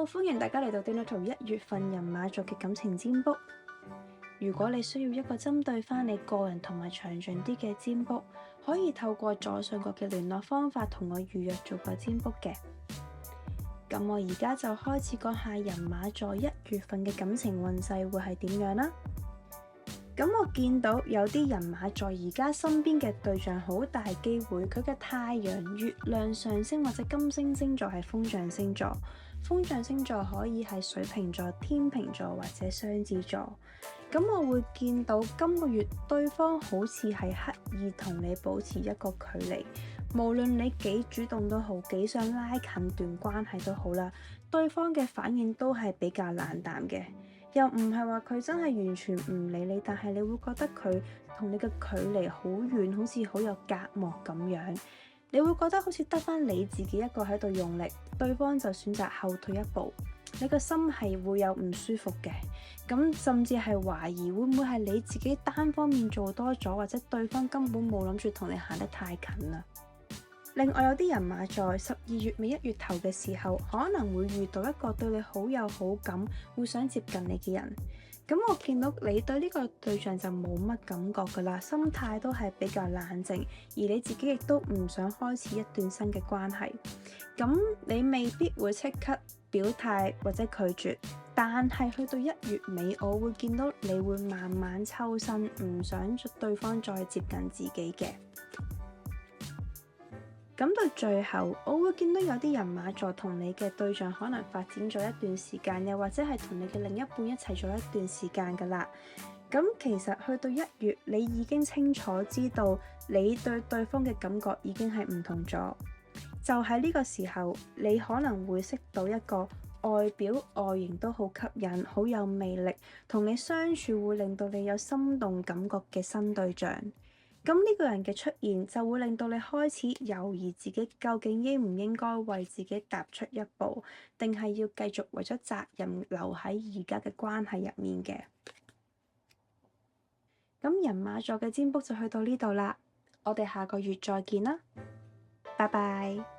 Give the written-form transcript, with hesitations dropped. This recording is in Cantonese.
歡迎大家嚟到 Dinner Talk 1月份人馬座嘅感情占卜。如果你需要一個針對翻你個人同埋詳盡啲嘅占卜，可以透過左上角嘅聯絡方法同我預約做個占卜嘅。咁我而家就開始講下人馬座1月份嘅感情運勢會係點樣啦。咁我見到有啲人馬座而家身邊嘅對象好大機會，佢嘅太陽、月亮、上升或者金星星座係風象星座。風象星座可以係水瓶座、天秤座或者雙子座。咁我會見到今個月對方好似係刻意同你保持一個距離，無論你幾主動都好，幾想拉近段關係都好啦，對方嘅反應都係比較冷淡嘅。又唔係話佢真係完全唔理你，但係你會覺得佢同你嘅距離好遠，好似好有隔膜咁樣。你會覺得好似得返你自己一個喺度用力，對方就選擇後退一步，你個心係會有唔舒服嘅。咁甚至係懷疑會唔會係你自己單方面做多咗，或者對方根本冇諗住同你行得太近啦。另外有啲人馬在12月尾1月頭嘅時候，可能會遇到一個對你好有好感，會想接近你嘅人。咁我見到你對呢個對象就冇乜感覺噶啦，心態都係比較冷靜，而你自己亦都唔想開始一段新嘅關係。咁你未必會即刻表態或者拒絕，但係去到1月尾，我會見到你會慢慢抽身，唔想對方再接近自己嘅。咁到最後，我會見到有啲人馬座同你嘅對象可能發展咗一段時間，又或者係同你嘅另一半一齊咗一段時間噶啦。咁其實去到1月，你已經清楚知道你對對方嘅感覺已經係唔同咗。就喺呢個時候，你可能會識到一個外表外形都好吸引、好有魅力，同你相處會令到你有心動感覺嘅新對象。咁呢個人嘅出現就會令到你開始猶豫自己究竟應唔應該為自己踏出一步，定係要繼續為咗責任留喺而家嘅關係入面嘅。咁人馬座嘅占卜就去到呢度啦，我哋下個月再見啦，拜拜。